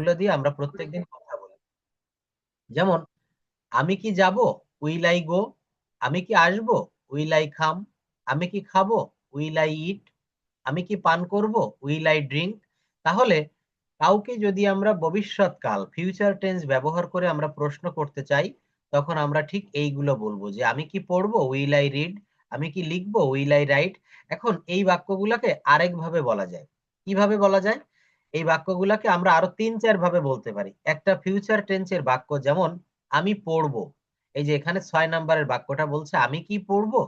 যেগুলো দিয়ে আমরা প্রত্যেকদিন কথা বলি। যেমন আমি কি যাব, উইল আই গো। আমি কি আসবো, উইল আই কাম। আমি কি খাবো, উইল আই ইট। আমি কি পান করব, উইল আই ড্রিঙ্ক। তাহলে কাউকে যদি আমরা ভবিষ্যৎকাল ফিউচার টেন্স ব্যবহার করে আমরা প্রশ্ন করতে চাই, তখন আমরা ঠিক এইগুলো বলবো যে আমি কি পড়বো, উইল আই রিড। আমি কি লিখবো, উইল আই রাইট। এখন এই বাক্যগুলোকে আরেক ভাবে বলা যায়। কিভাবে বলা যায়? এই বাক্যগুলোকে আমরা আরো 3-4 ভাবে বলতে পারি। একটা ফিউচার টেন্সের বাক্য যেমন আমি পড়বো, এই যে এখানে 6 নম্বরের বাক্যটা বলছে আমি কি পড়বো,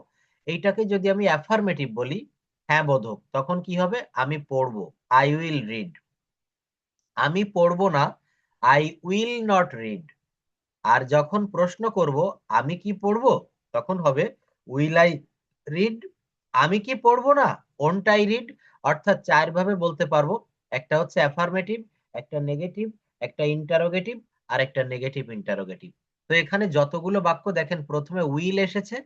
এইটাকে যদি আমি অ্যাফার্মেটিভ বলি, হ্যাঁ বোধক, তখন কি হবে? আমি পড়বো, আই উইল রিড। আমি পড়বো না, আই উইল নট রিড। আর যখন প্রশ্ন করব আমি কি পড়বো, তখন হবে উইল আই রিড। আমি কি পড়বো না, ওন্ট আই রিড। অর্থাৎ 4 ভাবে বলতে পারবো। একটা হচ্ছে অ্যাফার্মেটিভ, একটা নেগেটিভ, একটা ইন্টারোগেটিভ, আর একটা নেগেটিভ ইন্টারোগেটিভ। তো এখানে যতগুলো বাক্য দেখেন, প্রথমে উইল এসেছে,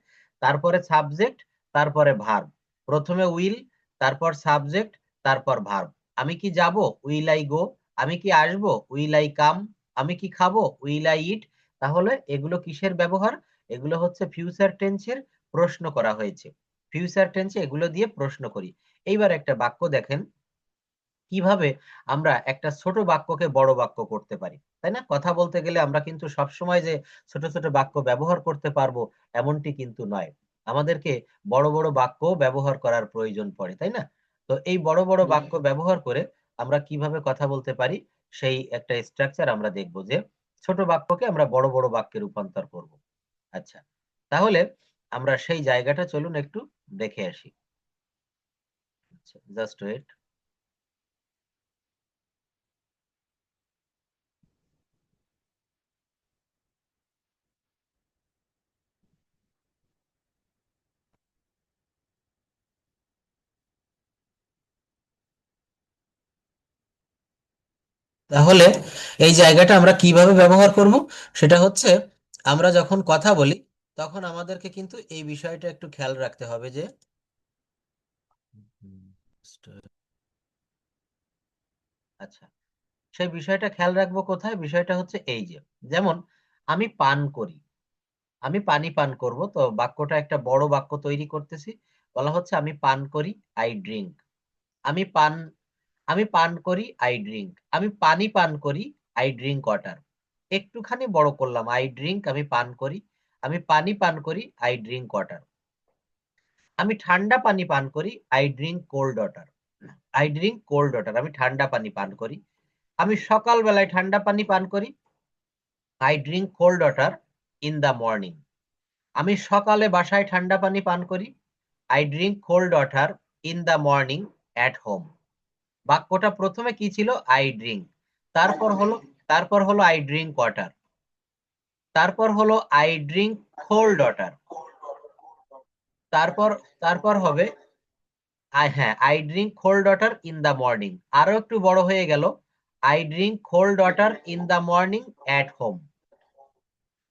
তারপরে সাবজেক্ট, তারপরে ভার্ব। প্রথমে উইল, তারপর সাবজেক্ট, তারপর ভার্ব। আমি কি যাব, উইল আই গো। আমি কি আসবো, উইল আই কাম। আমি কি খাবো, উইল আই ইট। তাহলে এগুলো কিসের ব্যবহার? এগুলো হচ্ছে ফিউচার টেন্সের, প্রশ্ন করা হয়েছে। ফিউচার টেন্সে এগুলো দিয়ে প্রশ্ন করি। এইবার একটা বাক্য দেখেন কিভাবে আমরা একটা ছোট বাক্যকে বড় বাক্য করতে পারি। তাই না? কথা বলতে গেলে আমরা কিন্তু সব সময় যে ছোট ছোট বাক্য ব্যবহার করতে পারবো এমনটি কিন্তু নয়। আমাদেরকে বড় বড় বাক্য ব্যবহার করার প্রয়োজন পড়ে, তাই না? তো এই বড় বড় বাক্য ব্যবহার করে আমরা কিভাবে কথা বলতে পারি, সেই একটা স্ট্রাকচার আমরা দেখব, যে ছোট বাক্যকে আমরা বড় বড় বাক্যে রূপান্তর করব। আচ্ছা, তাহলে আমরা সেই জায়গাটা চলুন একটু দেখে আসি। Just wait. তাহলে এই জায়গাটা আমরা কিভাবে ব্যবহার করব, সেটা হচ্ছে আমরা যখন কথা বলি তখন আমাদেরকে কিন্তু এই বিষয়টা একটু খেয়াল রাখতে হবে যে আচ্ছা, সেই বিষয়টা খেয়াল রাখবো কোথায়? বিষয়টা হচ্ছে এই যে, যেমন আমি পান করি, আমি পানি পান করব, তো বাক্যটা একটা বড় বাক্য তৈরি করতেছি। বলা হচ্ছে আমি পান করি, আই ড্রিঙ্ক। আমি পান আমি পান করি, আই ড্রিঙ্ক। আমি পানি পান করি, আই ড্রিঙ্ক ওয়াটার। একটুখানি বড় করলাম, আই ড্রিঙ্ক, আমি পান করি। আমি পানি পান করি, আই ড্রিঙ্ক ওয়াটার। আমি ঠান্ডা পানি পান করি, I drink cold water. I drink cold water, আমি ঠান্ডা পানি পান করি। আমি সকাল বেলায় ঠান্ডা পানি পান করি, I drink cold water in the morning. আমি সকালে বাসায় ঠান্ডা পানি পান করি, I drink cold water in the morning at home. বাক্যটা প্রথমে কি ছিল? I drink. তারপর হলো আই ড্রিঙ্ক ওয়াটার। তারপর হলো আই ড্রিঙ্ক কোল্ড ওয়াটার। তারপর তারপর হবে I drink cold water in the morning. আরো একটু বড় হয়ে গেল, I drink cold water in the morning at home.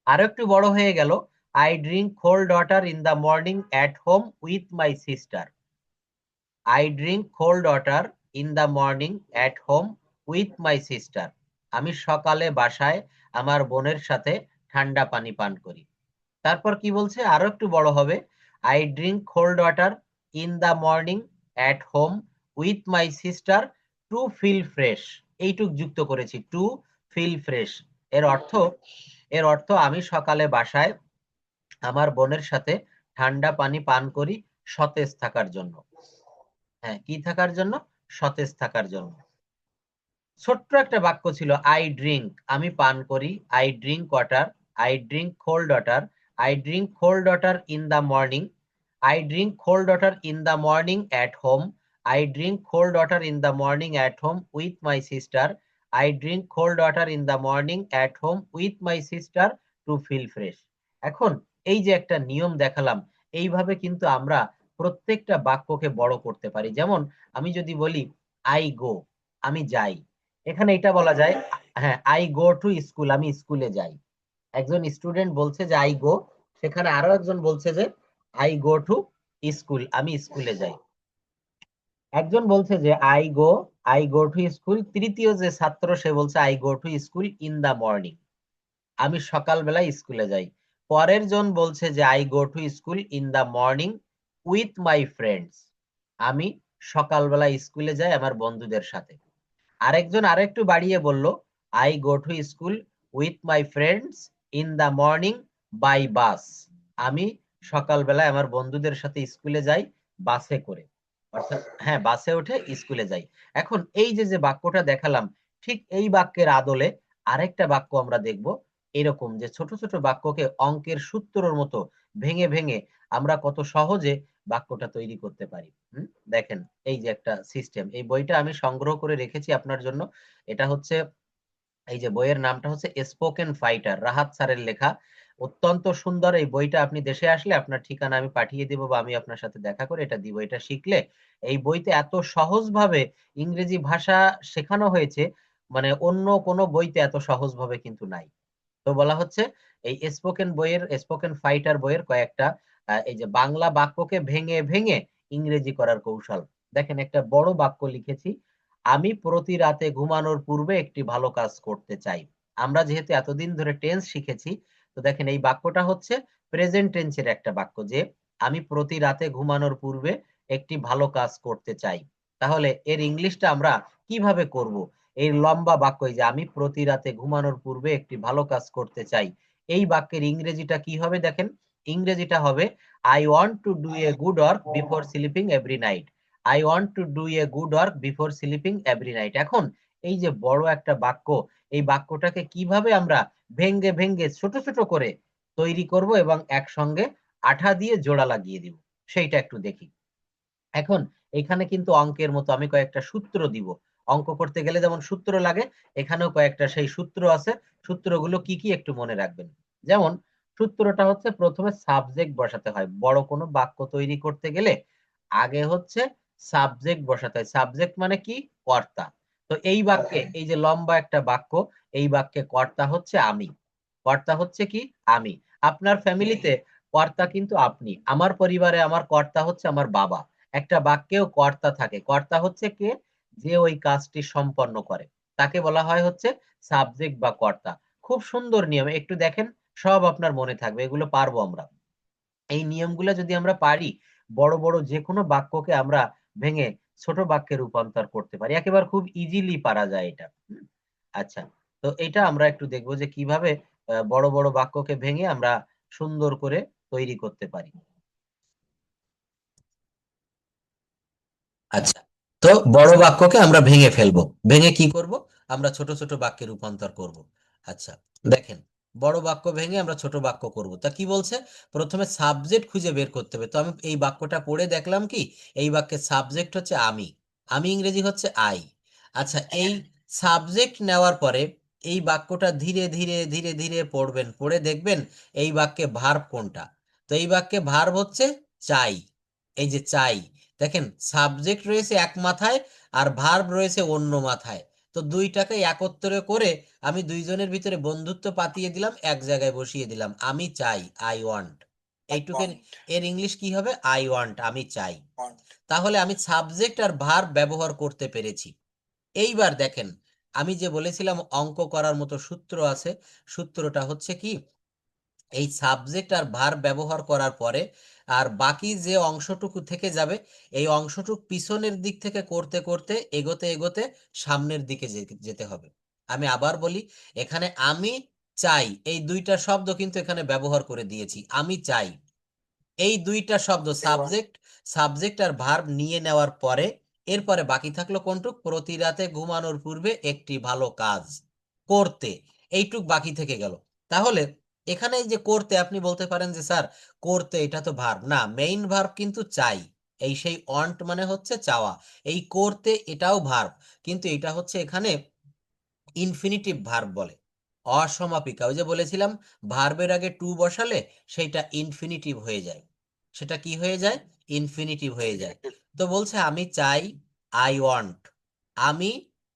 আরো একটু বড় হয়ে গেল, I drink cold water in the morning at home with my sister. I drink cold water in the morning at home with my sister. আমি সকালে বাসায় আমার বোনের সাথে ঠান্ডা পানি পান করি। তারপর কি বলছে? আরো একটু বড় হবে, I drink cold water in the morning at home with my sister to feel fresh. এইটুক যুক্ত করেছি, টু ফিল ফ্রেশ। এর অর্থ এর অর্থ আমি সকালে বাসায় আমার বোনের সাথে ঠান্ডা পানি পান করি সতেজ থাকার জন্য। হ্যাঁ, কি থাকার জন্য? সতেজ থাকার জন্য। ছোট্ট একটা বাক্য ছিল, আই ড্রিঙ্ক, আমি পান করি, I drink water, I drink cold water, I drink cold water in the morning, I drink cold water in the morning at home, I drink cold water in the morning at home with my sister, I drink cold water in the morning at home with my sister to feel fresh. এখন এই যে একটা নিয়ম দেখালাম, এইভাবে কিন্তু আমরা প্রত্যেকটা বাক্যকে বড় করতে পারি। যেমন আমি যদি বলি আই গো, আমি যাই, এখানে এটা বলা যায়, হ্যাঁ, আই গো টু স্কুল, আমি স্কুলে যাই। একজন স্টুডেন্ট বলছে যে আই গো, সেখানে আরো একজন বলছে যে আই গো টু স্কুল, আমি স্কুলে যাই। একজন বলছে যে I go I go to school, তৃতীয় যে ছাত্র সে বলছে I go to school in the morning, আমি সকালবেলা স্কুলে যাই। পরের জন বলছে যে I go to school in the morning with my friends, আমি সকালবেলা স্কুলে যাই আমার বন্ধুদের সাথে। আরেকজন আরেকটু বাড়িয়ে বলল I go to school with my friends in the morning by bus, আমি সকালবেলায় আমার বন্ধুদের সাথে স্কুলে যাই বাসে করে, অর্থাৎ হ্যাঁ বাসে উঠে স্কুলে যাই। এখন এই যে যে বাক্যটা দেখালাম, ঠিক এই বাক্যের আদলে আরেকটা বাক্য আমরা দেখব, এরকম যে ছোট ছোট বাক্যকে অঙ্কের সূত্রর মতো ভেঙে ভেঙে আমরা কত সহজে বাক্যটা তৈরি করতে পারি। দেখেন এই যে একটা সিস্টেম, এই বইটা আমি সংগ্রহ করে রেখেছি আপনার জন্য। এটা হচ্ছে, এই যে বইয়ের নামটা হচ্ছে স্পোকেন ফাইটার, রাহাত স্যারের লেখা। অত্যন্ত সুন্দর এই বইটা, আপনি দেশে আসলে আপনার ঠিকানা আমি পাঠিয়ে দিব বা আমি আপনার সাথে দেখা করে এটা দিব। এটা শিখলে এই বইতে এত সহজভাবে ইংরেজি ভাষা শেখানো হয়েছে, মানে অন্য কোনো বইতে এত সহজভাবে কিন্তু নাই। তো বলা হচ্ছে এই স্পোকেন বইয়ের, স্পোকেন ফাইটার বইয়ের কয়েকটা এই যে বাংলা বাক্যকে ভেঙে ভেঙে ইংরেজি করার কৌশল। দেখেন একটা বড় বাক্য লিখেছি, আমি প্রতি রাতে ঘুমানোর পূর্বে একটি ভালো কাজ করতে চাই। আমরা যেহেতু এতদিন ধরে টেন্স শিখেছি, তো দেখেন এই বাক্যটা হচ্ছে প্রেজেন্ট টেন্সের একটা বাক্য, যে আমি প্রতি রাতে ঘুমানোর পূর্বে একটি ভালো কাজ করতে চাই। তাহলে এর ইংলিশটা আমরা কিভাবে করব? এই লম্বা বাক্য, এই যে আমি প্রতি রাতে ঘুমানোর পূর্বে একটি ভালো কাজ করতে চাই, এই বাক্যের ইংরেজিটা কি হবে দেখেন। ইংরেজিটা হবে I want to do a good work before sleeping every night. I want to do a good work before sleeping every night. এখন এই যে বড় একটা বাক্য, এই বাক্যটাকে কিভাবে আমরা ভেঙ্গে ভেঙ্গে ছোট ছোট করে তৈরি করব এবং একসঙ্গে আঠা দিয়ে জোড়া লাগিয়ে দিব, সেইটা একটু দেখি। এখন এখানে কিন্তু অঙ্কের মতো আমি কয়েকটা সূত্র দিব। অঙ্ক করতে গেলে যেমন সূত্র লাগে, এখানেও কয়েকটা সেই সূত্র আছে। সূত্রগুলো কি কি একটু মনে রাখবেন। যেমন সূত্রটা হচ্ছে প্রথমে সাবজেক্ট বসাতে হয়, বড় কোনো বাক্য তৈরি করতে গেলে আগে হচ্ছে সাবজেক্ট বসাতে হয়। সাবজেক্ট মানে কি? কর্তা। তো এই বাক্যে, এই যে লম্বা একটা বাক্য, এই বাক্যে কর্তা হচ্ছে আমি। কর্তা হচ্ছে কি? আমি। আপনার ফ্যামিলিতে কর্তা কিন্তু আপনি, আমার পরিবারে আমার কর্তা হচ্ছে আমার বাবা। একটা বাক্যেও কর্তা থাকে, কর্তা হচ্ছে কে? যে ওই কাজটি সম্পন্ন করে, তাকে বলা হয় হচ্ছে সাবজেক্ট বা কর্তা। খুব সুন্দর নিয়ম, একটু দেখেন, সব আপনার মনে থাকবে, এগুলো পারবো আমরা। এই নিয়মগুলো যদি আমরা পারি, বড় বড় যে কোনো বাক্যকে আমরা ভেঙে ছোট বাক্যে রূপান্তর করতে পারি, একেবারে খুব ইজিলি পারা যায় এটা। আচ্ছা, তো এটা আমরা একটু দেখবো যে কিভাবে বড় বড় বাক্যকে ভেঙে আমরা সুন্দর করে তৈরি করতে পারি। আচ্ছা, তো বড় বাক্যকে আমরা ভেঙে ফেলবো, ভেঙে কি করব? আমরা ছোট ছোট বাক্যে রূপান্তর করব। আচ্ছা, দেখেন, বড় বাক্য ভেঙে আমরা ছোট বাক্য করব। তা কি বলছে? প্রথমে সাবজেক্ট খুঁজে বের করতে হবে। তো আমি এই বাক্যটা পড়ে দেখলাম কি, এই বাক্যের সাবজেক্ট হচ্ছে আমি, আমি ইংরেজি হচ্ছে আই। আচ্ছা, এই সাবজেক্ট নেওয়ার পরে এই বাক্যটা ধীরে ধীরে ধীরে ধীরে পড়বেন, পড়ে দেখবেন এই বাক্যে ভার্ব কোনটা। তো এই বাক্যে ভার্ব হচ্ছে চাই। এই যে চাই, দেখেন সাবজেক্ট রয়েছে এক মাথায় আর ভার্ব রয়েছে অন্য মাথায়। তো দুইটাকে একত্রে করে আমি দুইজনের ভিতরে বন্ধুত্ব পাতিয়ে দিলাম, এক জায়গায় বসিয়ে দিলাম, আমি চাই, আই ওয়ান্ট। এইটুকু এর ইংলিশ কি হবে? আই ওয়ান্ট, আমি চাই। তাহলে আমি সাবজেক্ট আর ভার্ব ব্যবহার করতে পেরেছি। এইবার দেখেন, আমি যে বলেছিলাম অঙ্ক করার মতো সূত্র আছে, সূত্রটা হচ্ছে কি, এই সাবজেক্ট আর ভার্ব ব্যবহার করার পরে আর বাকি যে অংশটুকু থেকে যাবে, এই অংশটুকু পিছনের দিক থেকে করতে করতে এগোতে এগোতে সামনের দিকে যেতে হবে। আমি আবার বলি, এখানে আমি চাই এই দুইটা শব্দ কিন্তু এখানে ব্যবহার করে দিয়েছি, আমি চাই। এই দুইটা শব্দ সাবজেক্ট, সাবজেক্ট আর ভার্ব নিয়ে নেওয়ার পরে এরপরে বাকি থাকলো কোনটুক? প্রতি রাতে ঘুমানোর পূর্বে একটি ভালো কাজ করতে, এইটুক বাকি থেকে গেল। তাহলে এখানে এই যে করতে, আপনি বলতে পারেন যে স্যার করতে এটা তো ভার্ব না, মেইন ভার্ব কিন্তু চাই। এই সেই ওয়ান্ট মানে হচ্ছে চাওয়া, এই করতে এটাও ভার্ব, কিন্তু এটা হচ্ছে এখানে ইনফিনিটিভ ভার্ব বলে, অসমাপিকা। ওই যে বলেছিলাম ভার্বের আগে টু বসালে সেইটা ইনফিনিটিভ হয়ে যায়, সেটা কি হয়ে যায়? ইনফিনিটিভ হয়ে যায়। তো বলছে আমি চাই, আই ওয়ান্ট, আমি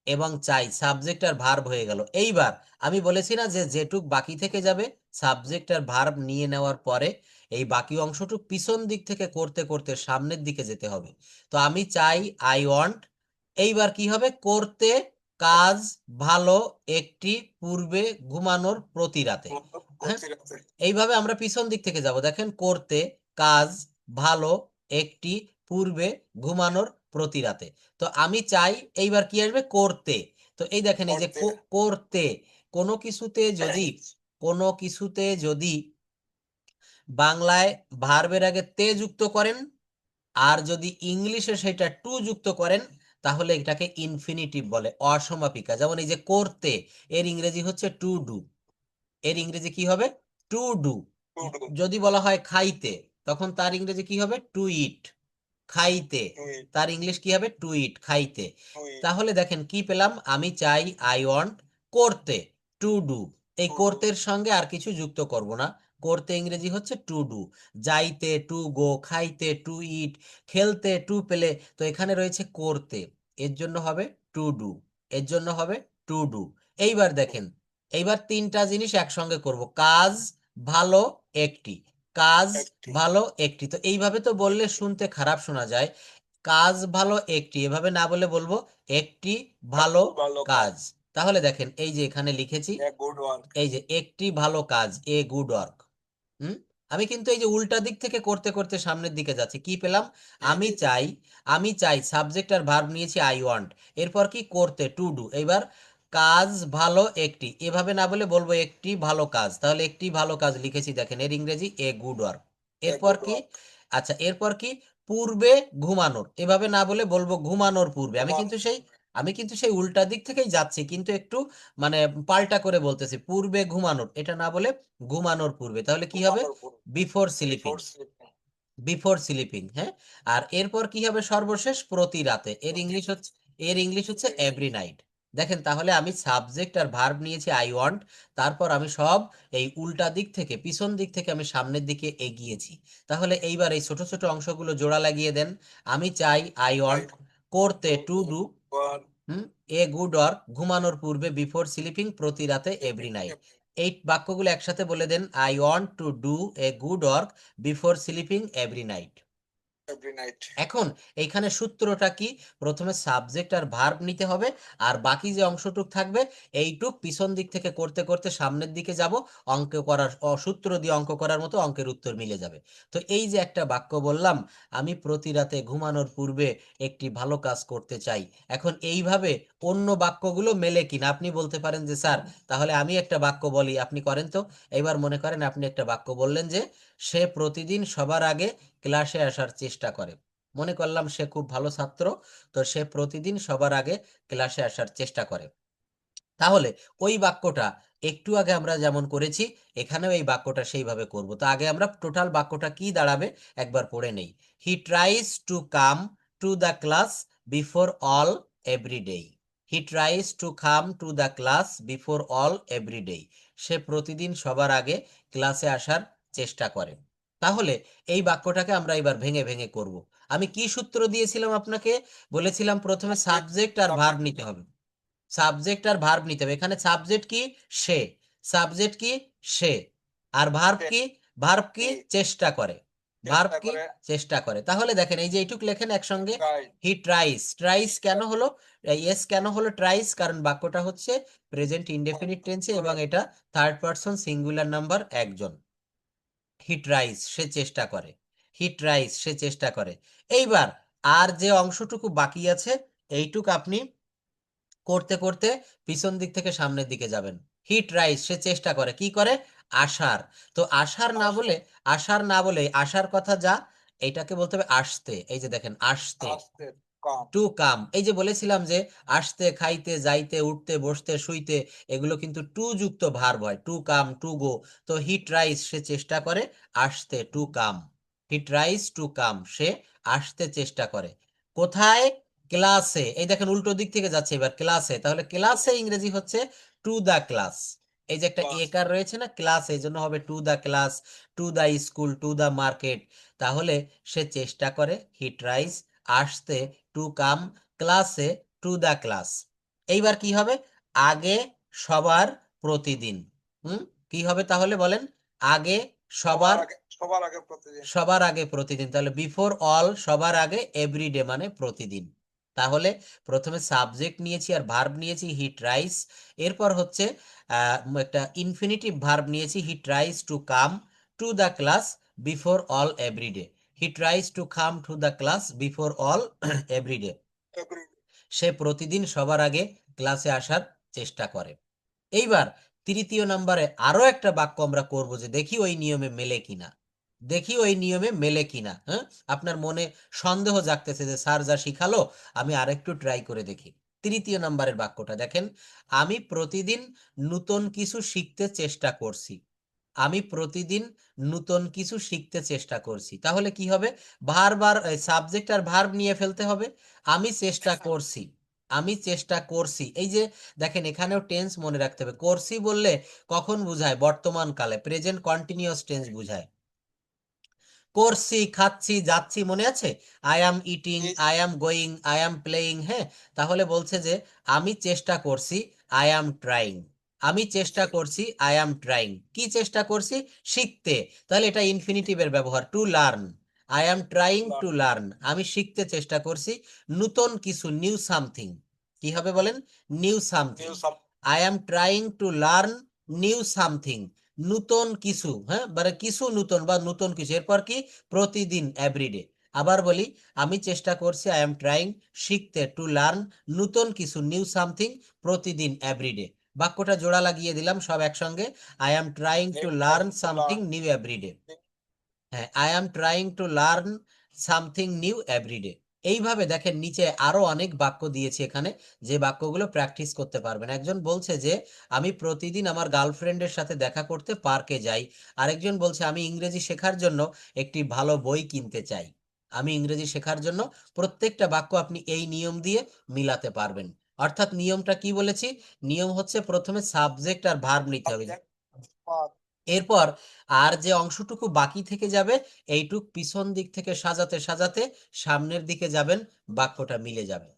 এবং চাই সাবজেক্ট আর ভার্ব হয়ে গেল। এইবার আমি বলেছি না যে যেটুক বাকি থেকে যাবে সাবজেক্ট আর ভার্ব নিয়ে নেওয়ার পরে এই বাকি অংশটুক পিছন দিক থেকে করতে করতে সামনের দিকে যেতে হবে। তো আমি চাই, আই ওয়ান্ট, এইবার কি হবে, করতে কাজ ভালো একটি পূর্বে ঘুমানোর প্রতি রাতে। হ্যাঁ, এইভাবে আমরা পিছন দিক থেকে যাব। দেখেন, করতে কাজ ভালো একটি পূর্বে ঘুমানোর প্রতি রাতে। তো আমি চাই, এইবার কি আসবে, করতে। তো এই দেখেন, এই যে করতে, কোনো কিছুতে যদি কোনো কিছুতে যদি বাংলায় ভার্বের আগে তে যুক্ত করেন, আর যদি ইংলিশে সেটা টু যুক্ত করেন, তাহলে এটাকে ইনফিনিটিভ বলে, অসমাপিকা। যেমন এই যে করতে, এর ইংরেজি হচ্ছে টু ডু। এর ইংরেজি কি হবে, টু ডু। যদি বলা হয় খাইতে, তখন তার ইংরেজি কি হবে, টু ইট। খাইতে, তার ইংলিশ কি হবে, টু ইট, খাইতে। তাহলে দেখেন কি পেলাম, আমি চাই, আই ওয়ান্ট, করতে, টু ডু। এই করতের সঙ্গে আর কিছু যুক্ত করব না। করতে ইংরেজি হচ্ছে টু ডু। যাইতে টু গো, খাইতে টু ইট, খেলতে টু প্লে। তো এখানে রয়েছে করতে, এর জন্য হবে টু ডু, এর জন্য হবে টু ডু। এইবার দেখেন, এইবার তিনটা জিনিস একসঙ্গে করব, কাজ ভালো একটি, কাজ ভালো একটি। তো এইভাবে তো বললে শুনতে খারাপ শোনা যায়, কাজ ভালো একটি, এভাবে না বলে বলবো একটি ভালো কাজ। তাহলে দেখেন, এই যে এখানে লিখেছি, এই যে একটি ভালো কাজ, এ গুড ওয়ার্ক। হুম, আমি কিন্তু এই যে উল্টা দিক থেকে করতে করতে সামনের দিকে যাচ্ছি, কি পেলাম, আমি চাই, আমি চাই, সাবজেক্ট আর ভার্ব নিয়েছি আই ওয়ান্ট, এরপর কি, করতে, টু ডু। এবার কাজ ভালো একটি, এভাবে না বলে বলবো একটি ভালো কাজ। তাহলে একটি ভালো কাজ লিখেছি, দেখেন এর ইংরেজি এ গুড ওয়ার্ক। এরপর কি, আচ্ছা এরপর কি, পূর্বে ঘুমানোর, এভাবে না বলে বলবো ঘুমানোর পূর্বে। আমি কিন্তু সেই উল্টা দিক থেকেই যাচ্ছি, কিন্তু একটু মানে পাল্টা করে বলতেছি, পূর্বে ঘুমানোর, এটা না বলে ঘুমানোর পূর্বে। তাহলে কি হবে, বিফোর স্লিপিং, বিফোর স্লিপিং। হ্যাঁ, আর এরপর কি হবে, সর্বশেষ প্রতি রাতে, এর ইংলিশ হচ্ছে এভরি নাইট। দেখেন, তাহলে আমি সাবজেক্ট আর ভার্ব নিয়েছি আই ওয়ান্ট, তারপর আমি সব এই উল্টা দিক থেকে, পিছন দিক থেকে আমি সামনের দিকে এগিয়েছি। তাহলে এইবার এই ছোট ছোট অংশগুলো জোড়া লাগিয়ে দেন। আমি চাই, আই ওয়ান্ট, করতে, to do, hmm, A good work, ঘুমানোর পূর্বে, বিফোর স্লিপিং, প্রতি রাতে, এভরি নাইট। এই বাক্যগুলো একসাথে বলে দেন, I want to do a good work before sleeping every night. এখন এইখানে সূত্রটা কি, প্রথমে সাবজেক্ট আর ভার্ব নিতে হবে, আর বাকি যে অংশটুক থাকবে এইটুক পিছন দিক থেকে করতে করতে সামনের দিকে যাব, অঙ্ক করার সূত্র দিয়ে অঙ্ক করার মতো অঙ্কের উত্তর মিলে যাবে। তো এই যে একটা বাক্য বললাম, আমি প্রতি রাতে ঘুমানোর পূর্বে একটি ভালো কাজ করতে চাই। এখন এইভাবে অন্য বাক্যগুলো মেলে কিনা আপনি বলতে পারেন যে স্যার, তাহলে আমি একটা বাক্য বলি, আপনি করেন তো। এবার মনে করেন আপনি একটা বাক্য বললেন যে, সে প্রতিদিন সবার আগে ক্লাসে আসার চেষ্টা করে। মনে করলাম সে খুব ভালো ছাত্র, তো সে প্রতিদিন সবার আগে ক্লাসে আসার চেষ্টা করে। তাহলে ওই বাক্যটা একটু আগে আমরা যেমন করেছি, এখানেও এই বাক্যটা সেইভাবে করব। তো আগে আমরা টোটাল বাক্যটা কি দাঁড়াবে একবার পড়ে নেই। He tries to come to the class before all every day. He tries to come to the class before all every day. সে প্রতিদিন সবার আগে ক্লাসে আসার চেষ্টা করে। তাহলে এই বাক্যটাকে আমরা এবার ভেঙে ভেঙে করব। আমি কি সূত্র দিয়েছিলাম আপনাকে, বলেছিলাম প্রথমে সাবজেক্ট আর ভার্ব নিতে হবে, সাবজেক্ট আর ভার্ব নিতে হবে। এখানে সাবজেক্ট কি, সে, সাবজেক্ট কি, সে, আর ভার্ব কি, ভার্ব কি, চেষ্টা করে, ভার্ব কি, চেষ্টা করে। তাহলে দেখেন, এই যে এইটুক লেখেন একসঙ্গে, হি ট্রাইস, ট্রাইস কেন হলো, ইয়েস কেন হলো ট্রাইস, কারণ বাক্যটা হচ্ছে প্রেজেন্ট ইনডেফিনিট টেন্সে এবং এটা থার্ড পারসন সিঙ্গুলার নাম্বার একজন। হি ট্রাইস, সে চেষ্টা করে, হি ট্রাইস, সে চেষ্টা করে। এইবার আর যে অংশটুকু বাকি আছে, এইটুক আপনি করতে করতে পিছন দিক থেকে সামনের দিকে যাবেন। হি ট্রাইস, সে চেষ্টা করে, কি করে, আসার। তো আসার না বলে, আসার না বলে আসার কথা যা, এটাকে বলতে হবে আসতে। এই যে দেখেন, আসতে, টু কাম। এই যে বলেছিলাম যে আসতে, খাইতে, যাইতে, উঠতে, বসতে, শুইতে, এগুলো কিন্তু টু যুক্ত ভার্ব হয়, টু কাম, টু গো। তো হি ট্রাইস, সে চেষ্টা করে আসতে, to come. He tries to come, সে আসতে চেষ্টা করে। কোথায়, ক্লাসে। এই দেখেন উল্টো দিক থেকে যাচ্ছে, এবার ক্লাসে। তাহলে ক্লাসে ইংরেজি হচ্ছে টু দা ক্লাস। এই যে একটা একার রয়েছে না, ক্লাস, এই জন্য হবে to the class, to the school, to the market. তাহলে সে চেষ্টা করে, হি ট্রাইস, আসতে, টু কাম, ক্লাসে, টু দা ক্লাস। এইবার কি হবে, আগে, সবার, প্রতিদিন। হুম, কি হবে তাহলে বলেন, আগে, সবার, সবার আগে প্রতিদিন। তাহলে বিফোর অল, সবার আগে, এভরিডে মানে প্রতিদিন। তাহলে প্রথমে সাবজেক্ট নিয়েছি আর ভার্ব নিয়েছি হি ট্রাইস, এরপর হচ্ছে একটা ইনফিনিটিভ ভার্ব নিয়েছি he tries to come to the class before all everyday. He tries to come to the class before all everyday, সে প্রতিদিন সবার আগে ক্লাসে আসার চেষ্টা করে। এইবার তৃতীয় নম্বরে আরো একটা বাক্য আমরা করব যে দেখি ওই নিয়মে মেলে কিনা, দেখি ওই নিয়মে মেলে কিনা। হ্যাঁ, আপনার মনে সন্দেহ জাগতেছে যে স্যার যা শিখালো আমি আরেকটু ট্রাই করে দেখি। তৃতীয় নম্বরের বাক্যটা দেখেন, আমি প্রতিদিন নতুন কিছু শিখতে চেষ্টা করছি। আমি প্রতিদিন নতুন কিছু শিখতে চেষ্টা করছি, তাহলে কি হবে, বারবার সাবজেক্ট আর ভার্ব নিয়ে ফেলতে হবে। আমি চেষ্টা করছি, আমি চেষ্টা করছি, এই যে দেখেন এখানেও টেন্স মনে রাখতে হবে। করছি বললে কখন বুঝায়, বর্তমান কালে, প্রেজেন্ট কন্টিনিউয়াস টেন্স বুঝায়। করছি, খাচ্ছি, যাচ্ছি, মনে আছে, I am eating, I am going, I am playing. হ্যাঁ, তাহলে বলছে যে আমি চেষ্টা করছি, আই অ্যাম ট্রাইং। আমি চেষ্টা করছি, আই অ্যাম ট্রাইং, কি চেষ্টা করছি, শিখতে, তাহলে এটা ইনফিনিটিভের ব্যবহার, to learn. I am trying to learn, আমি শিখতে চেষ্টা করছি নতুন কিছু, নিউ সামথিং। কি হবে বলেন, new something. I am trying to learn new something, নূতন কিছু। হ্যাঁ, মানে কিছু নূতন বা নূতন কিছু, এরপর কি, প্রতিদিন, এভরিডে। আবার বলি, আমি চেষ্টা করছি, আই এম ট্রাইং, শিখতে, টু লার্ন, নূতন কিছু, নিউ সামথিং, প্রতিদিন, এভরিডে। বাক্যটা জোড়া লাগিয়ে দিলাম সব একসঙ্গে, I am trying to learn something new everyday. হ্যাঁ, I am trying to learn something new everyday. এইভাবে দেখেন নিচে আরো অনেক বাক্য দিয়েছি এখানে, যে বাক্যগুলো প্র্যাকটিস করতে পারবেন। একজন বলছে যে আমি প্রতিদিন আমার গার্লফ্রেন্ডের সাথে দেখা করতে পার্কে যাই। আরেকজন বলছে আমি ইংরেজি শেখার জন্য একটি ভালো বই কিনতে চাই। আমি ইংরেজি শেখার জন্য, প্রত্যেকটা বাক্য আপনি এই নিয়ম দিয়ে মিলাতে পারবেন। অর্থাৎ নিয়মটা কি বলেছি, নিয়ম হচ্ছে প্রথমে সাবজেক্ট আর ভার্ব নিতে হবে, এরপর আর যে অংশটুকু বাকি থেকে যাবে এইটুক পিছন দিক থেকে সাজাতে সাজাতে সামনের দিকে যাবেন, বাক্যটা মিলে যাবে।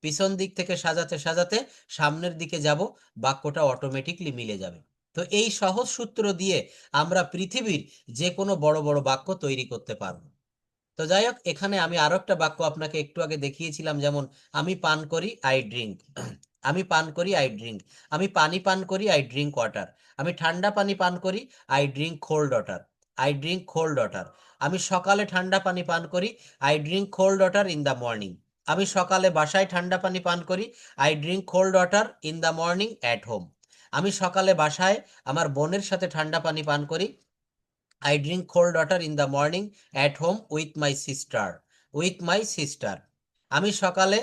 পিছন দিক থেকে সাজাতে সাজাতে সামনের দিকে যাব, বাক্যটা অটোমেটিকলি মিলে যাবে। তো এই সহজ সূত্র দিয়ে আমরা পৃথিবীর যে কোনো বড় বড় বাক্য তৈরি করতে পারবো। তো যাই হোক, এখানে আমি আরো একটা বাক্য আপনাকে একটু আগে দেখিয়েছিলাম, যেমন আমি পান করি, আই ড্রিঙ্ক। আমি পান করি, আই ড্রিঙ্ক। আমি পানি পান করি, আই ড্রিঙ্ক ওয়াটার। আমি ঠান্ডা পানি পান করি, I drink cold water. I drink cold water. আমি সকালে ঠান্ডা পানি পান করি, I drink cold water in the morning. আমি সকালে বাসায় ঠান্ডা পানি পান করি, I drink cold water in the morning at home. আমি সকালে বাসায় আমার বোনের সাথে ঠান্ডা পানি পান করি, I drink cold water in the morning at home with my sister. With my sister. আমি সকালে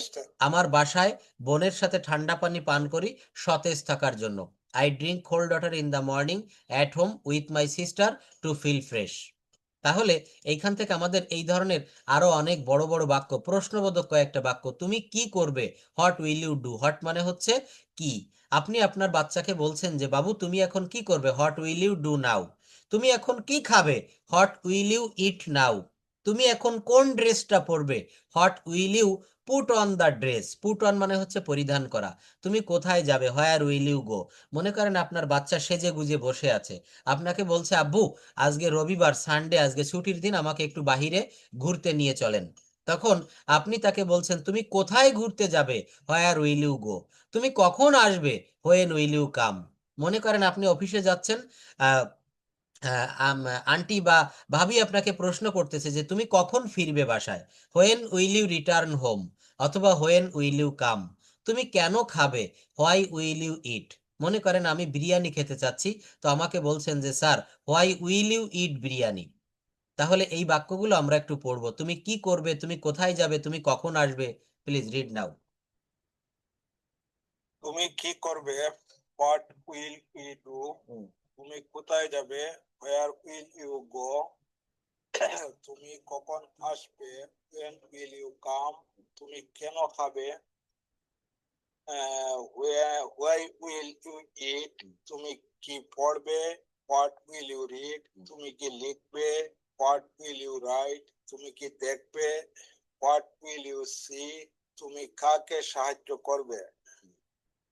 আমার বাসায় বোনের সাথে ঠান্ডা পানি পান করি সতেজ থাকার জন্য। I drink cold water in the morning at home with my sister to feel fresh. তাহলে এইখান থেকে আমাদের এই ধরনের আরো অনেক বড় বড় বাক্য, প্রশ্নবোধক কয়েকটা বাক্য, তুমি কি করবে, what will you do. What মানে হচ্ছে কি, আপনি আপনার বাচ্চাকে বলছেন যে বাবু তুমি এখন কি করবে, what will you do now. তুমি এখন কি খাবে, what will you eat now. তুমি এখন কোন ড্রেসটা পরবে, what will you put on the dress. Put on মানে হচ্ছে পরিধান করা। তুমি কোথায় যাবে, হোয়ার উইল ইউ গো। মনে করেন আপনার বাচ্চা সেজে গুজে বসে আছে, আপনাকে বলছে আব্বু আজকে রবিবার, সানডে, আজকে ছুটির দিন, আমাকে একটু বাহিরে ঘুরতে নিয়ে চলেন। তখন আপনি তাকে বলছেন তুমি কোথায় ঘুরতে যাবে, হোয়ার উইল ইউ গো। তুমি কখন আসবে, হোয়েন উইল ইউ কাম। মনে করেন আপনি অফিসে যাচ্ছেন, আহ আন্টি বা ভাবি আপনাকে প্রশ্ন করতেছে যে তুমি কখন ফিরবে বাসায়, when will you return home, অথবা হোয়েন উইল ইউ কাম। তুমি কেন খাবে, হোয়াই উইল ইউ ইট। মনে করেন আমি বিরিয়ানি খেতে চাচ্ছি, তো আমাকে বলছেন যে স্যার হোয়াই উইল ইউ ইট বিরিয়ানি। তাহলে এই বাক্যগুলো আমরা একটু পড়বো, তুমি কি করবে, তুমি কোথায় যাবে, তুমি কখন আসবে। প্লিজ রিড নাও। তুমি কি করবে, হোয়াট উইল ইউ ডু। তুমি কোথায় যাবে, হোয়ার উইল ইউ গো। তুমি কখন আসবে, when will you come। তুমি কেন খাবে, why will you eat। তুমি কি পড়বে, what will you read। তুমি কি লিখবে, what will you write। তুমি কি দেখবে, what will you see। তুমি কাকে সাহায্য করবে,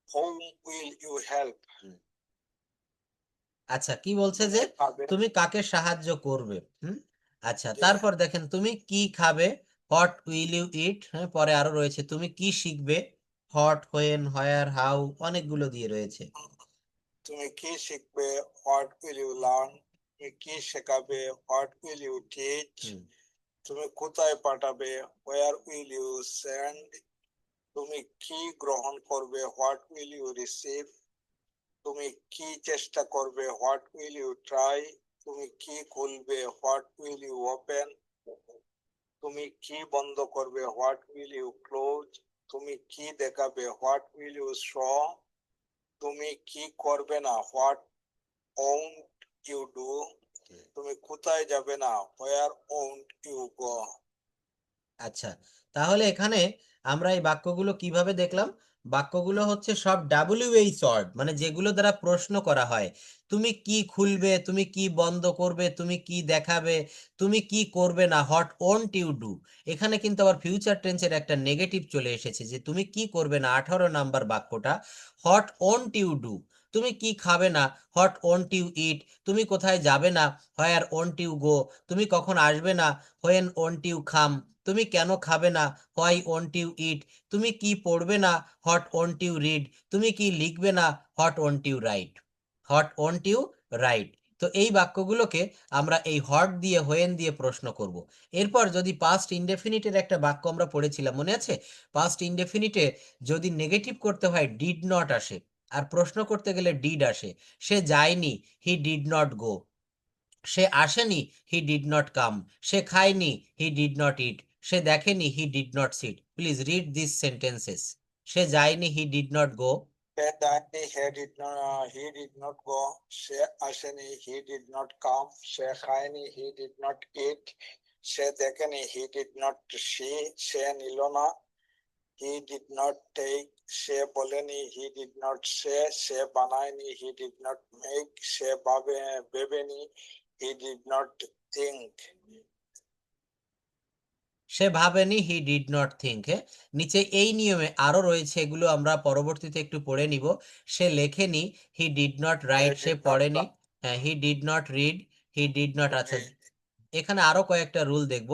whom will you help। আচ্ছা, কি বলছে যে তুমি কাকে সাহায্য করবে। আচ্ছা, তারপর দেখেন তুমি কি খাবে, হোয়াট উইল ইউ ইট, হ্যাঁ পরে আরো রয়েছে তুমি কি শিখবে, হোয়াট, হোয়েন, হোয়ার, হাউ, অনেকগুলো দিয়ে রয়েছে। তুমি কি শিখবে, হোয়াট উইল ইউ লার্ন। তুমি কি শেখাবে, হোয়াট উইল ইউ টিচ। হুম, তুমি কোথায় পাঠাবে, হোয়ার উইল ইউ সেন্ড। তুমি কি গ্রহণ করবে, হোয়াট উইল ইউ রিসিভ। তুমি কি চেষ্টা করবে, হোয়াট উইল ইউ ট্রাই। তুমি কি খুলবে, হোয়াট উইল ইউ ওপেন। তুমি কি বন্ধ করবে, হোয়াট উইল ইউ ক্লোজ। তুমি কি দেখাবে, হোয়াট উইল ইউ শো। তুমি কি করবে না, হোয়াট ওন্ট ইউ ডু। তুমি কোথায় যাবে না, হোয়ার ওন্ট ইউ গো। আচ্ছা, তাহলে এখানে আমরা এই বাক্যগুলো কিভাবে দেখলাম? বাক্যগুলো হচ্ছে সব ডাব্লিউএইচ ওয়ার্ড, মানে যেগুলো দ্বারা প্রশ্ন করা হয়। তুমি কি খুলবে, তুমি কি বন্ধ করবে, তুমি কি দেখাবে, তুমি কি করবে না, হোয়াট ওন্ট ইউ ডু। এখানে কিন্তু আবার ফিউচার টেন্সের একটা নেগেটিভ চলে এসেছে, যে তুমি কি করবে না 18 নাম্বার বাক্যটা, হোয়াট ওন্ট ইউ ডু। তুমি কি খাবে না, হোয়াট ওন্ট ইউ ইট। তুমি কোথায় যাবে না, হোয়ার ওন্ট ইউ গো। তুমি কখন আসবে না, হোয়েন ওন্ট ইউ কাম। তুমি কেন খাবে না, হোয়াই ওন্ট ইউ ইট। তুমি কি পড়বে না, হোয়াট ওন্ট ইউ রিড। তুমি কি লিখবে না, what won't you write. What won't you write. তো এই বাক্যগুলোকে আমরা এই হট দিয়ে হোয়েন দিয়ে প্রশ্ন করব। এরপর যদি পাস্ট ইনডেফিনিটের একটা বাক্য আমরা পড়েছিলাম, মনে আছে? পাস্ট ইনডেফিনিটে যদি নেগেটিভ করতে হয় ডিড নট আসে, আর প্রশ্ন করতে গেলে ডিড আসে। সে যায়নি, হি ডিড নট গো। সে আসেনি, হি ডিড নট কাম। সে খায়নি, হি ডিড নট ইট। সে দেখেনি, he did not sit. Please read this sentences. সে যায়নি, হি ডিড নট গো। সে যায়নি, হি ডিড নট গো। সে আসেনি, হি ডিড নট কাম। সে খায়নি, হি ডিড নট ইট। সে দেখেনি, হি ডিড নট সি। সে নিল না, হি ডিড নট টেক। সে বলেনি, হি ডিড নট সে। সে বানায়নি, হি ডিড নট মেক। সে ভেবেনি, হি ডিড নট থিঙ্ক। সে ভাবেনি, হি ডিড নট থিঙ্ক। নিচে এই নিয়মে আরো রয়েছে, এগুলো আমরা পরবর্তীতে একটু পড়ে নিব। সে লেখেনি, he did not he write. সে ডিড নট পড়েনি, he did not read. He did not, আচ্ছা রিড। এখানে আরো কয়েকটা রুল দেখব।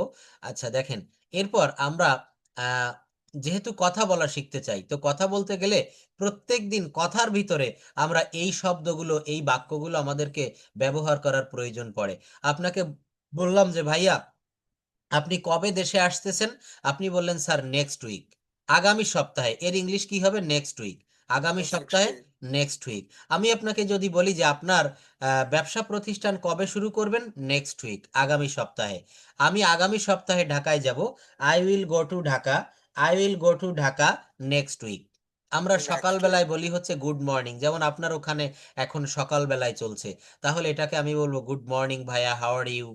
আচ্ছা দেখেন, এরপর আমরা আহ, যেহেতু কথা বলা শিখতে চাই, তো কথা বলতে গেলে প্রত্যেক দিন কথার ভিতরে আমরা এই শব্দগুলো, এই বাক্যগুলো আমাদেরকে ব্যবহার করার প্রয়োজন পড়ে। আপনাকে বললাম যে ভাইয়া আপনি কবে দেশে আসতেছেন, আপনি বললেন স্যার নেক্সট উইক। আগামী সপ্তাহে, এর ইংলিশ কি হবে, নেক্সট উইক। আগামী নেক্সট সপ্তাহে, উইক। Next week. আমি আপনাকে যদি বলি যে আপনার ব্যবসা প্রতিষ্ঠান কবে শুরু করবেন, নেক্সট উইক, আগামী সপ্তাহে। আমি আগামী সপ্তাহে ঢাকায় যাব, I will go to Dhaka. I will go to Dhaka next week. আমরা নেক্সট উইক। সকালবেলায় বলি হচ্ছে গুড মর্নিং, যেমন আপনার ওখানে এখন সকালবেলায় চলছে, তাহলে এটাকে আমি বলবো গুড মর্নিং ভাইয়া, হাউ আর ইউ।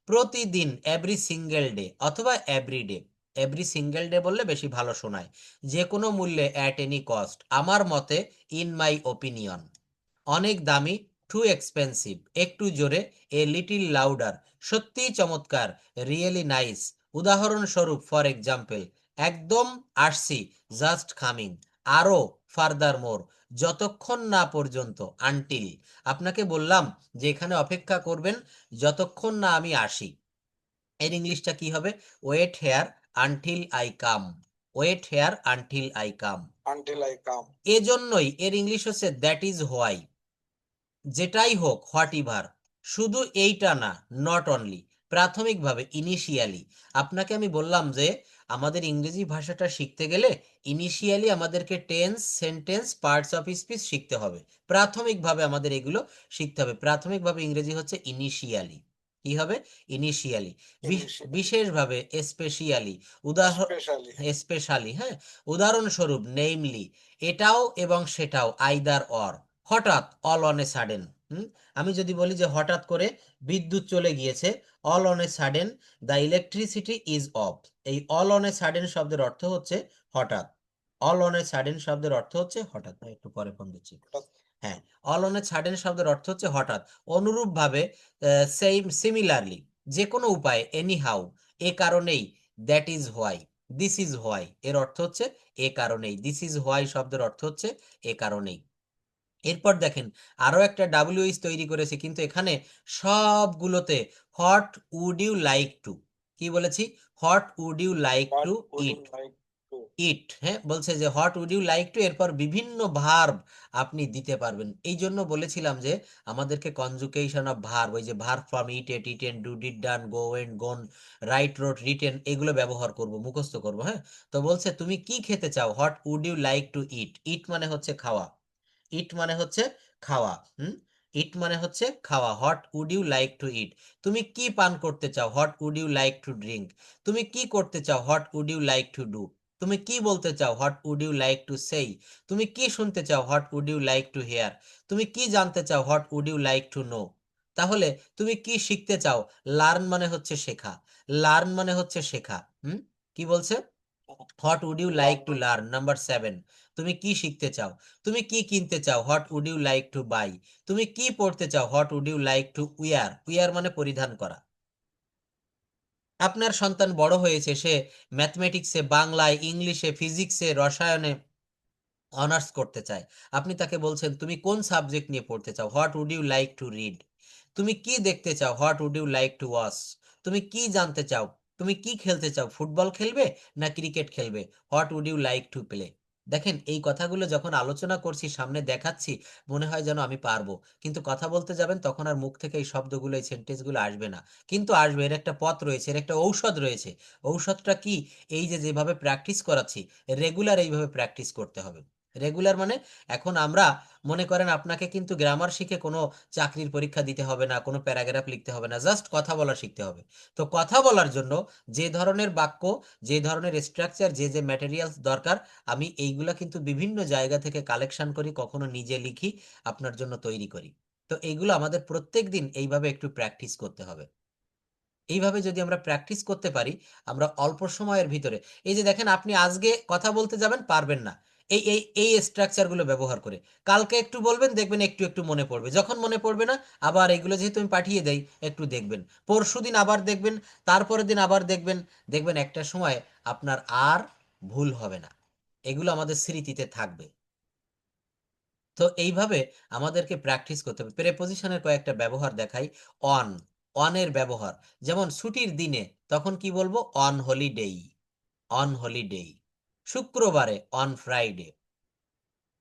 প্রতিদিন, এভরি সিঙ্গেল ডে অথবা every day. Every single day বললে বেশি ভালো শোনায়। যে কোনো মূল্যে, অ্যাট এনি কস্ট, আমার মতে, ইন মাই ওপিনিয়ন। অনেক দামি, টু এক্সপেন্সিভ, একটু জোরে, এ লিটিল লাউডার, সত্যিই চমৎকার, রিয়েলি নাইস। উদাহরণস্বরূপ, ফর এক্সাম্পল, একদম, আসছি, জাস্ট কামিং, আরো, ফার্দার মোর, যতক্ষণ না পর্যন্ত, আনটিল। আপনাকে বললাম যে এখানে অপেক্ষা করবেন যতক্ষণ না আমি আসি। এর ইংলিশটা কি হবে, wait here until I come. Wait here until I come. Until I come. এজন্যই এর ইংলিশ হচ্ছে দ্যাট ইজ হোয়াই। যেটাই হোক, হোয়াট ইভার। শুধু এইটা না, নট অনলি। প্রাথমিকভাবে, ইনিশিয়ালি। আপনাকে আমি বললাম যে আমাদের ইংরেজি ভাষাটা শিখতে গেলে ইনিশিয়ালি আমাদেরকে tense, sentence, parts of speech শিখতে হবে। প্রাথমিকভাবে আমাদের এগুলো শিখতে হবে। প্রাথমিকভাবে ইংরেজি হচ্ছে ইনিশিয়ালি। কি হবে, ইনিশিয়ালি। ইনিশিয়ালি। বিশেষভাবে, স্পেশিয়ালি। উদাহরণ, স্পেশালি। স্পেশালি, হ্যাঁ। উদাহরণস্বরূপ, নেইমলি। এটাও এবং সেটাও, আইদার অর। হঠাৎ, অল অন এ সাডেন। আমি যদি বলি যে হঠাৎ করে বিদ্যুৎ চলে গিয়েছে, all on a sudden the electricity is of. এই অল অন এ সাডেন শব্দের অর্থ হচ্ছে হঠাৎ। অল অন এ সাডেন শব্দের অর্থ হচ্ছে হঠাৎ। আমি একটু পরে ফোন দিচ্ছি। হ্যাঁ, অল অন এ সাডেন শব্দের অর্থ হচ্ছে হঠাৎ। অনুরূপভাবে, সেম, সিমিলারলি, যে কোনো উপায়ে, এনি হাউ, এ কারণেই, that is why, this is why, এর অর্থ হচ্ছে এ কারণেই। দিস ইজ হোয়াই শব্দের অর্থ হচ্ছে এ কারণেই। এরপর দেখেন, আরো একটা ডাব্লিউএইচ তৈরি করেছে, কিন্তু এখানে সবগুলোতে what would you like to. কি বলেছি? What would you like What to would you eat. like to? Eat, হ্যাঁ, বলছে যে what would you like to, এরপর বিভিন্ন ভার্ব আপনি দিতে পারবেন। এই জন্য বলেছিলাম যে আমাদেরকে কনজুগেশন অফ ভার্ব, ওই যে verb from eat, ate, eaten, do, did, done, go, went, gone, write, wrote, written, এগুলো ব্যবহার করব, মুখস্থ করব। হ্যাঁ, তো বলছে তুমি কি খেতে চাও, what would you like to eat. Eat মানে হচ্ছে খাওয়া, ইট মানে হচ্ছে খাওয়া। ইট মানে হচ্ছে খাওয়া, what would you like to eat. তুমি কি পান করতে চাও, what would you like to drink. তুমি কি করতে চাও, what would you like to do. তুমি কি বলতে চাও, what would you like to say. তুমি কি শুনতে চাও, what would you like to hear. তুমি কি জানতে চাও, what would you like to know. তাহলে তুমি কি শিখতে চাও, লার্ন মানে হচ্ছে শেখা, লার্ন মানে হচ্ছে শেখা। কি বলছে? What would you like to Learn. Learn, number 7। তুমি কি শিখতে চাও। তুমি কি কিনতে চাও, what would you like to buy. তুমি কি পড়তে চাও, what would you like to wear. Wear মানে পরিধান করা। আপনার সন্তান বড় হয়েছে, সে ম্যাথমেটিক্সে, বাংলায়, ইংলিশে, ফিজিক্সে, রসায়নে অনার্স করতে চায়। আপনি তাকে বলছেন তুমি কোন সাবজেক্ট নিয়ে পড়তে চাও, what would you like to read. তুমি কি দেখতে চাও, what would you like to watch. তুমি কি জানতে চাও, তুমি কি খেলতে চাও, ফুটবল খেলবে না ক্রিকেট খেলবে, what would you like to play. দেখেন, এই কথাগুলো যখন আলোচনা করছি, সামনে দেখাচ্ছি, মনে হয় যেন আমি পারবো, কিন্তু কথা বলতে যাবেন তখন আর মুখ থেকে এই শব্দগুলো, এই সেন্টেন্সগুলো আসবে না। কিন্তু আসবে, এর একটা পথ রয়েছে, এর একটা ঔষধ রয়েছে। ঔষধটা কি? এই যে যেভাবে প্র্যাকটিস করাচ্ছি, রেগুলার এইভাবে প্র্যাকটিস করতে হবে। রেগুলার মানে, এখন আমরা মনে করেন আপনাকে কিন্তু গ্রামার শিখে কোনো চাকরির পরীক্ষা দিতে হবে না, কোনো প্যারাগ্রাফ লিখতে হবে না, জাস্ট কথা বলা শিখতে হবে। তো কথা বলার জন্য যে ধরনের বাক্য, যে ধরনের স্ট্রাকচার, যে যে ম্যাটেরিয়ালস দরকার, আমি এইগুলা কিন্তু বিভিন্ন জায়গা থেকে কালেকশন করি, কখনো নিজে লিখি, আপনার জন্য তৈরি করি। তো এইগুলো আমাদের প্রত্যেক দিন এইভাবে একটু প্র্যাকটিস করতে হবে। এইভাবে যদি আমরা প্র্যাকটিস করতে পারি, আমরা অল্প সময়ের ভিতরে, এই যে দেখেন, আপনি আজকে কথা বলতে যাবেন, পারবেন না এই এই এই স্ট্রাকচারগুলো ব্যবহার করে, কালকে একটু বলবেন, দেখবেন একটু একটু মনে পড়বে, যখন মনে পড়বে না, আবার এগুলো যেহেতু আমি পাঠিয়ে দেই, একটু দেখবেন, পরশুদিন আবার দেখবেন, তারপরের দিন আবার দেখবেন, দেখবেন একটা সময় আপনার আর ভুল হবে না, এগুলো আমাদের স্মৃতিতে থাকবে। তো এইভাবে আমাদেরকে প্র্যাকটিস করতে হবে। প্রেপোজিশনের কয়েকটা ব্যবহার দেখাই। অন, অনের ব্যবহার, যেমন ছুটির দিনে, তখন কি বলবো, অন হলিডেই, অন হলিডেই। শুক্রবারে, অন ফ্রাইডে।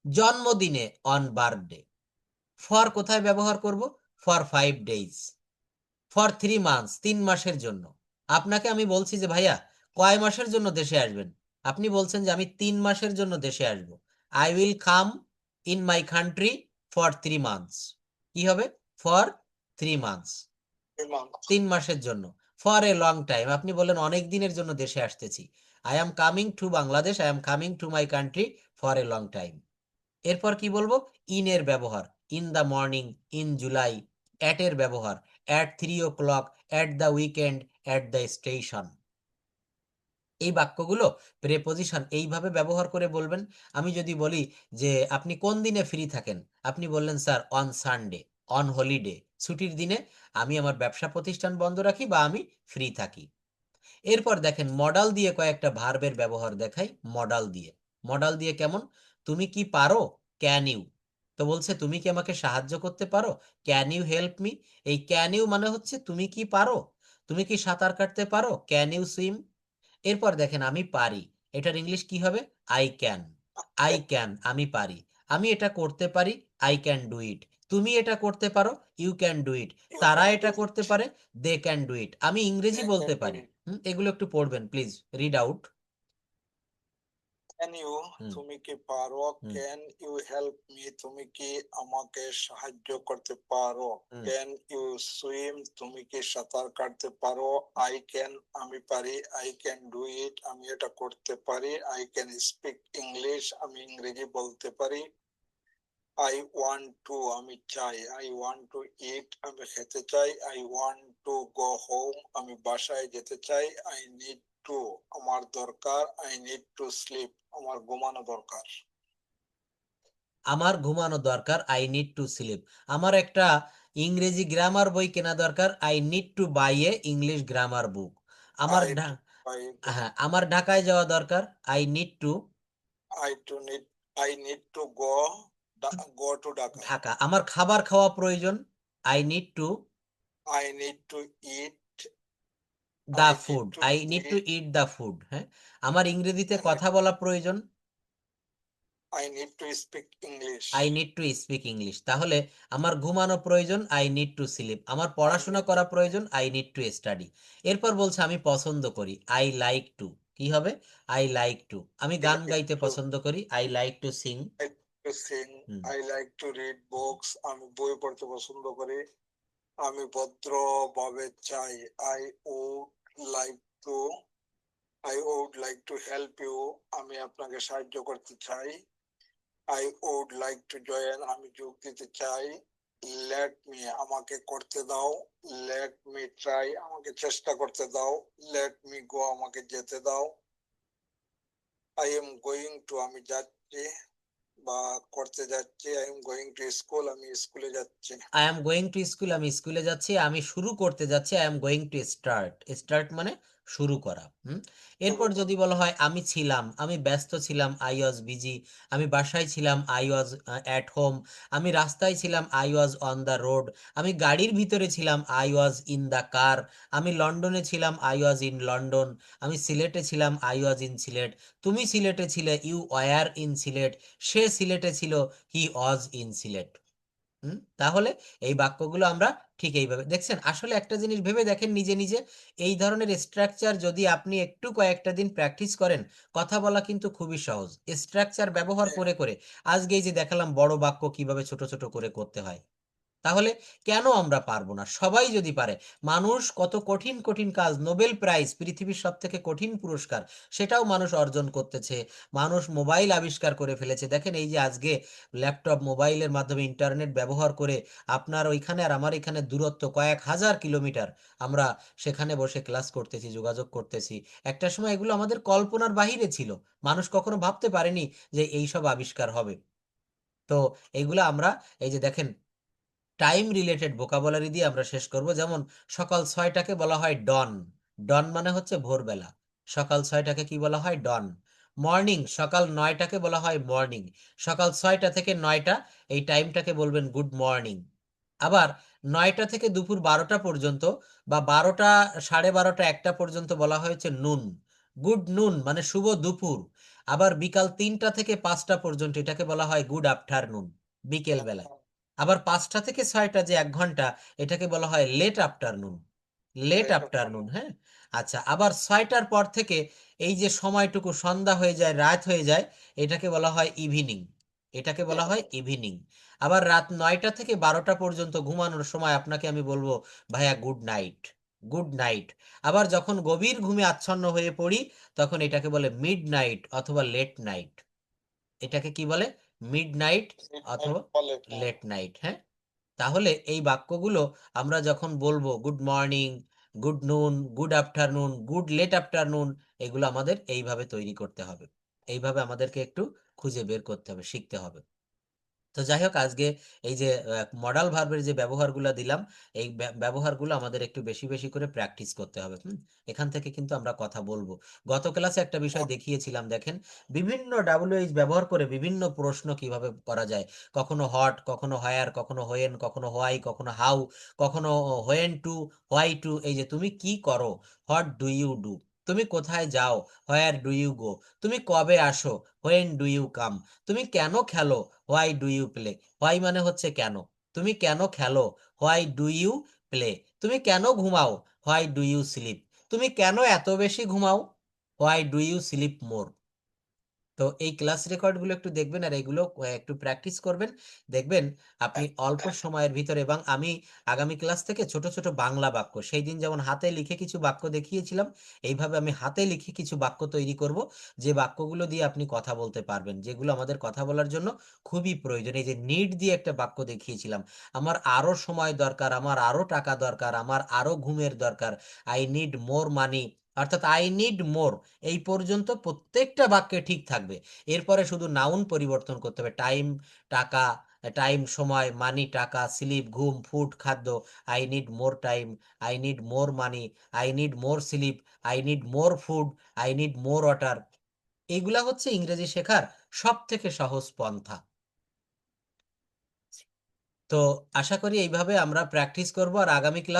জন্মদিনে, অন বার্থডে। ফর কোথায় ব্যবহার করব, ফর 5 days। ফর 3 months, 3 মাসের জন্য। আপনাকে আমি বলছি যে ভাইয়া, কয় মাসের জন্য দেশে আসবেন, আপনি বলছেন যে আমি 3 মাসের জন্য দেশে আসব। I will come in my country for 3 months। কি হবে, ফর 3 months, Month. 3 মাসের জন্য। ফর এ লং টাইম, আপনি বলেন অনেক দিনের জন্য দেশে আসতেছি। I am coming to Bangladesh, I am coming to my country for a long time. এরপর কি বলবো, ইন এর ব্যবহার, in the morning, in July. At এর ব্যবহার, at 3 o'clock, at the weekend, at the station. এই বাক্যগুলো প্রেপোজিশন এইভাবে ব্যবহার করে বলবেন। আমি যদি বলি যে আপনি কোন দিনে ফ্রি থাকেন, আপনি বললেন sir on Sunday, on holiday, ছুটির দিনে আমি আমার ব্যবসা প্রতিষ্ঠান বন্ধ রাখি বা আমি ফ্রি থাকি। এরপর দেখেন, মডাল দিয়ে কয়েকটা ভার্বের ব্যবহার দেখাই। মডাল দিয়ে, মডাল দিয়ে কেমন, তুমি কি পারো, ক্যান ইউ। তো বলছে তুমি কি আমাকে সাহায্য করতে পারো, ক্যান ইউ হেল্প মি। এই ক্যান ইউ মানে হচ্ছে তুমি কি পারো, তুমি কি সাঁতার কাটতে পারো, ক্যান ইউ সুইম। এরপর দেখেন, আমি পারি, এটার ইংলিশ কি হবে, আই ক্যান। আই ক্যান, আমি পারি। আমি এটা করতে পারি, আই ক্যান ডু ইট। তুমি এটা করতে পারো, you can do it. You তারা can do এটা করতে it. পারে, দে ক্যান ডু ইট। আমি ইংরেজি They বলতে can do পারি। it. এগুলো একটু পড়বেন please, read out. Can you, হুম তুমি কি পারো, হুম ক্যান ইউ হেল্প মি, তুমি কি আমাকে সাহায্য করতে পারো, হুম ক্যান ইউ সুইম, তুমি কি সাঁতার কাটতে পারো, আই ক্যান, আমি পারি, আই ক্যান ডু ইট, আমি এটা করতে পারি, আই ক্যান স্পিক ইংলিশ, আমি ইংরেজি বলতে পারি, আই ওয়ান্ট টু, আমি চাই, আই ওয়ান্ট টু ইট, আমি খেতে চাই, I want to go home, আমি বাসায় যেতে চাই, আই নিড টু, আমার দরকার, আই নিড টু স্লিপ, আমার ঘুমানো দরকার। আমার ঘুমানো দরকার, আই নিড টু স্লিপ। আমার একটা ইংরেজি গ্রামার বই কেনা দরকার, I need to buy a English grammar book. আমার আই টু বাই, হ্যাঁ, আমার ঢাকায় যাওয়া দরকার, I need to I to need, I need to go to Dhaka, Dhaka. আমার খাবার খাওয়া প্রয়োজন, I need to I need to eat, the I need food, to I need to eat. Eat the food. হ্যাঁ, আমার ইংরেজিতে I need, কথা বলা প্রয়োজন, I need to speak English. I need to speak English. তাহলে আমার ঘুমানো প্রয়োজন, আই নিড টু স্লিপ। আমার I পড়াশোনা need to, করা প্রয়োজন, আই নিড টু স্টাডি। এরপর বলছে আমি পছন্দ করি, আই লাইক টু। কি হবে? I like to. আমি I গান like গাইতে to, পছন্দ করি, I like to Singh. like to sing. I like to read books. আমি বই পড়তে পছন্দ করি। আমি ভদ্রভাবে চাই। Like to I would like to help you. আমি আপনাকে সাহায্য করতে চাই। I would like to join. আমি যোগ দিতে চাই। Let me আমাকে করতে দাও। Let me try আমাকে চেষ্টা করতে দাও। Let me go আমাকে যেতে দাও। I am going to আমি যাচ্ছি বা করতে যাচ্ছি। I am going to school আমি স্কুলে যাচ্ছি। I am going to school, আমি স্কুলে যাচ্ছি। আমি শুরু করতে যাচ্ছি, I am going to start. Start মানে শুরু করা। শুরু এরপর করো। যদি বলা হয় আমি ছিলাম, আমি ব্যস্ত ছিলাম, আই ওয়াজ বিজি। আমি বাসায় ছিলাম, আই ওয়াজ অ্যাট হোম। আমি রাস্তায় ছিলাম, I was on the road. আমি গাড়ির ভিতরে ছিলাম, I was in the car. আমি লন্ডনে ছিলাম, আই ওয়াজ ইন লন্ডন। আমি সিলেটে ছিলাম, আই ওয়াজ ইন সিলেট। তুমি সিলেটে ছিলে, ইউ ওয়ার ইন সিলেট। সে সিলেটে ছিল, হি ওয়াজ ইন সিলেট। তাহলে এই বাক্যগুলো আমরা ঠিক এইভাবে দেখছেন। আসলে একটা জিনিস ভেবে দেখেন নিজে নিজে, এই ধরনের স্ট্রাকচার যদি আপনি একটু কয়েকটা দিন প্র্যাকটিস করেন, কথা বলা কিন্তু খুবই সহজ। স্ট্রাকচার ব্যবহার হ্যাঁ, করে করে আজকে এই যে দেখালাম বড় বাক্য কিভাবে ছোট ছোট করে করতে হয়। তাহলে কেন আমরা পারবো না? সবাই যদি পারে। মানুষ কত কঠিন কঠিন কাজ, নোবেল প্রাইজ, পৃথিবীর সব থেকে কঠিন পুরস্কার, সেটাও মানুষ অর্জন করতেছে। মানুষ মোবাইল আবিষ্কার করে ফেলেছে। দেখেন এই যে আজকে ল্যাপটপ, মোবাইলের মাধ্যমে ইন্টারনেট ব্যবহার করে আপনার ওইখানে আর আমার এখানে দূরত্ব কয়েক হাজার কিলোমিটার, আমরা সেখানে বসে ক্লাস করতেছি, যোগাযোগ করতেছি। একটা সময় এগুলো আমাদের কল্পনার বাহিরে ছিল। মানুষ কখনো ভাবতে পারেনি যে এই সব আবিষ্কার হবে। তো এইগুলো আমরা, এই যে দেখেন, টাইম রিলেটেড ভোকাবুলারি দিয়ে আমরা শেষ করব। যেমন সকাল 6টাকে বলা হয় ডন। ডন মানে হচ্ছে ভোরবেলা। সকাল 6টাকে কি বলা হয়? ডন। মর্নিং, সকাল 9টাকে বলা হয় মর্নিং। সকাল 6টা থেকে 9টা, এই টাইমটাকে বলবেন গুড মর্নিং। আবার 9টা থেকে দুপুর 12টা পর্যন্ত, বা 12টা, 12:30, 1টা পর্যন্ত বলা হয়েছে নুন। গুড নুন মানে শুভ দুপুর। আবার বিকাল 3টা থেকে 5টা পর্যন্ত এটাকে বলা হয় গুড আফটারনুন, বিকেল বেলা। আবার 5টা থেকে 6টা যে 1 ঘন্টা, এটাকে বলা হয় late afternoon, late late afternoon. Afternoon. হ্যাঁ, আচ্ছা। আবার 6টার পর থেকে এই যে সময়টুকু সন্ধ্যা হয়ে যায়, রাত হয়ে যায়, এটাকে বলা হয় ইভিনিং, এটাকে বলা হয় ইভিনিং। আবার রাত 9টা থেকে 12টা পর্যন্ত ঘুমানোর সময় আপনাকে আমি বলবো ভাইয়া গুড নাইট, গুড নাইট। আবার যখন গভীর ঘুমে আচ্ছন্ন হয়ে পড়ি, তখন এটাকে বলে মিড নাইট অথবা লেট নাইট। এটাকে কি বলে? মিড নাইট অথবা বলে লেট নাইট। হ্যাঁ, তাহলে এই বাক্যগুলো আমরা যখন বলবো good morning, good noon, good afternoon, good late afternoon, এগুলো আমাদের এইভাবে তৈরি করতে হবে। এইভাবে আমাদেরকে একটু খুঁজে বের করতে হবে, শিখতে হবে। তো যাই হোক, আজকে এই যে মডাল ভার্বের যে ব্যবহারগুলো দিলাম, এই ব্যবহারগুলো আমাদের একটু বেশি বেশি করে প্র্যাকটিস করতে হবে। এখান থেকে কিন্তু আমরা কথা বলবো। গত ক্লাসে একটা বিষয় দেখিয়েছিলাম, দেখেন বিভিন্ন ডাব্লিউএইচ ব্যবহার করে বিভিন্ন প্রশ্ন কিভাবে করা যায়। কখনো হট, কখনো হোয়ার, কখনো হোয়েন, কখনো হোয়াই, কখনো হাউ, কখনো হোয়েন টু, হোয়াই টু। এই যে তুমি কি করো, হোয়াট ডু ইউ ডু। তুমি কোথায় যাও, হোয়ার ডু ইউ গো। তুমি কবে আসো, হোয়েন ডু ইউ কাম। তুমি কেন খেলো, why do you play. Why মানে হচ্ছে কেন। তুমি কেন খেলো, হোয়াই ডু ইউ প্লে। তুমি কেন ঘুমাও, হোয়াই ডু ইউ স্লিপ। তুমি কেন এত বেশি ঘুমাও, হোয়াই ডু ইউ স্লিপ মোর। তো এই ক্লাস রেকর্ডগুলো একটু দেখবেন, আর এগুলো একটু প্র্যাকটিস করবেন। দেখবেন আপনি অল্প সময়ের ভিতরে, এবং আমি আগামী ক্লাস থেকে ছোট ছোট বাংলা বাক্য, সেই দিন যেমন হাতে লিখে কিছু বাক্য দেখিয়েছিলাম, এইভাবে আমি হাতে লিখে কিছু বাক্য তৈরি করব, যে বাক্যগুলো দিয়ে আপনি কথা বলতে পারবেন, যেগুলো আমাদের কথা বলার জন্য খুবই প্রয়োজন। এই যে নিড দিয়ে একটা বাক্য দেখিয়েছিলাম, আমার আরো সময় দরকার, আমার আরো টাকা দরকার, আমার আরো ঘুমের দরকার, আই নিড মোর মানি, অর্থাৎ আই নিড মোর। এই পর্যন্ত প্রত্যেকটা বাক্যে ঠিক থাকবে। এরপরে শুধু নাউন পরিবর্তন করতে হবে। টাইম, টাকা, টাইম সময়, মানি টাকা, স্লিপ ঘুম, ফুড খাদ্য। I need more time, I need more money, I need more sleep, I need more food, I need more water. এইগুলা হচ্ছে ইংরেজি শেখার সব থেকে সহজ পন্থা। তো আশা করি এইভাবে আমরা প্র্যাকটিস করব, আর আগামী ক্লাস